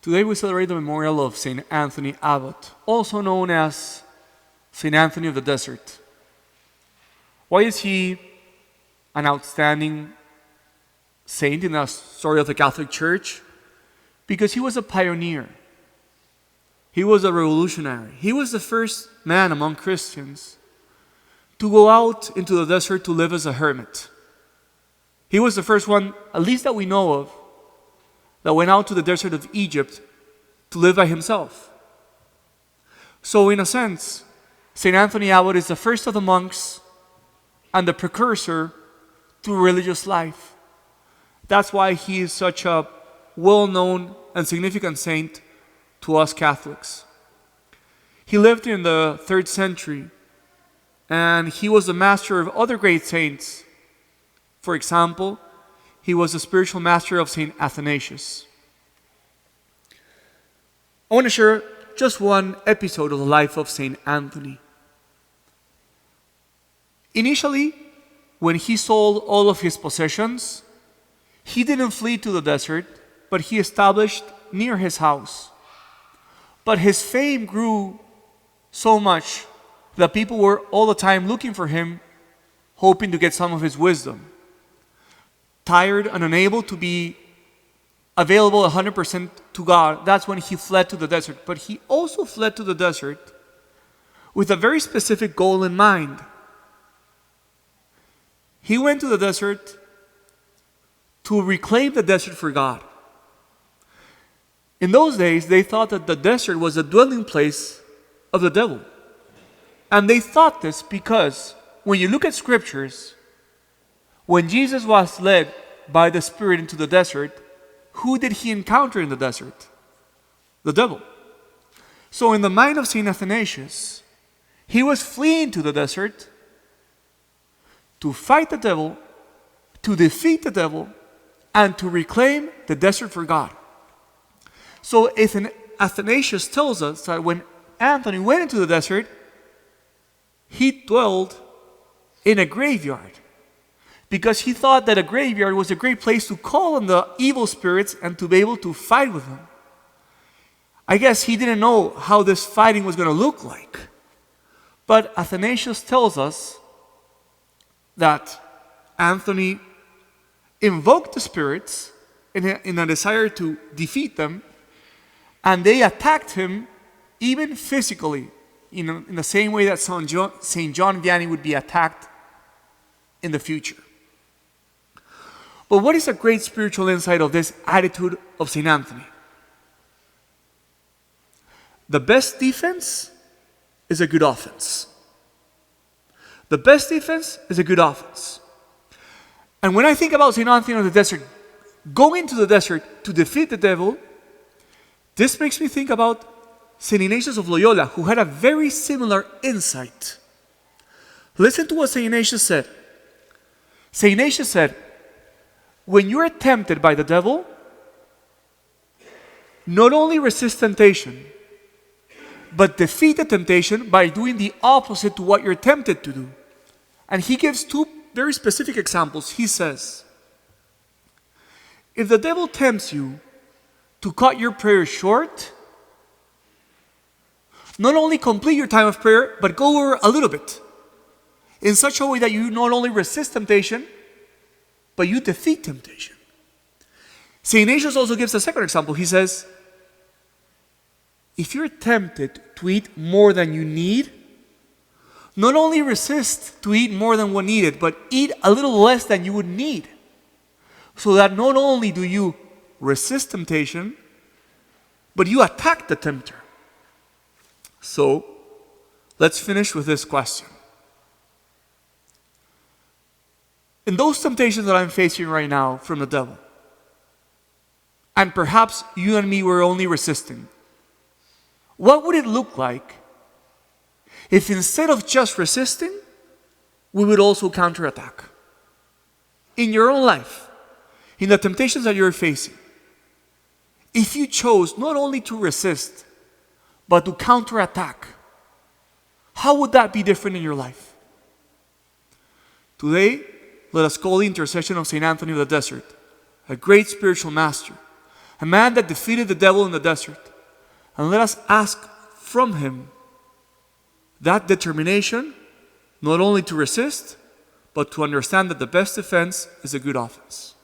Today we celebrate the memorial of St. Anthony Abbot, also known as St. Anthony of the Desert. Why is he an outstanding saint in the story of the Catholic Church? Because he was a pioneer. He was a revolutionary. He was the first man among Christians to go out into the desert to live as a hermit. He was the first one, at least that we know of, that went out to the desert of Egypt to live by himself. So in a sense, St. Anthony Abbot is the first of the monks and the precursor to religious life. That's why he is such a well-known and significant saint to us Catholics. He lived in the 3rd century, and he was the master of other great saints. For example, he was the spiritual master of St. Athanasius. I want to share just one episode of the life of St. Anthony. Initially, when he sold all of his possessions, he didn't flee to the desert, but he established near his house. But his fame grew so much that people were all the time looking for him, hoping to get some of his wisdom. Tired and unable to be available 100% to God, that's when he fled to the desert. But he also fled to the desert with a very specific goal in mind. He went to the desert to reclaim the desert for God. In those days, they thought that the desert was the dwelling place of the devil. And they thought this because when you look at scriptures, when Jesus was led by the Spirit into the desert, who did he encounter in the desert? The devil. So in the mind of St. Athanasius, he was fleeing to the desert to fight the devil, to defeat the devil, and to reclaim the desert for God. So Athanasius tells us that when Anthony went into the desert, he dwelled in a graveyard because he thought that a graveyard was a great place to call on the evil spirits and to be able to fight with them. I guess he didn't know how this fighting was going to look like. But Athanasius tells us that Anthony invoked the spirits in a desire to defeat them, and they attacked him even physically, in the same way that St. John Vianney would be attacked in the future. But what is a great spiritual insight of this attitude of St. Anthony? The best defense is a good offense. The best defense is a good offense. And when I think about St. Anthony of the desert, going to the desert to defeat the devil, this makes me think about St. Ignatius of Loyola, who had a very similar insight. Listen to what St. Ignatius said. St. Ignatius said, when you are tempted by the devil, not only resist temptation, but defeat the temptation by doing the opposite to what you're tempted to do. And he gives two very specific examples. He says, if the devil tempts you to cut your prayer short, not only complete your time of prayer, but go over a little bit, in such a way that you not only resist temptation, but you defeat temptation. St. Ignatius also gives a second example. He says, if you're tempted to eat more than you need, not only resist to eat more than what needed, but eat a little less than you would need. So that not only do you resist temptation, but you attack the tempter. So, let's finish with this question. In those temptations that I'm facing right now from the devil, and perhaps you and me were only resisting, what would it look like if instead of just resisting, we would also counterattack? In your own life, in the temptations that you're facing, if you chose not only to resist, but to counterattack, how would that be different in your life? Today, let us call the intercession of St. Anthony of the Desert, a great spiritual master, a man that defeated the devil in the desert. And let us ask from him that determination, not only to resist, but to understand that the best defense is a good offense.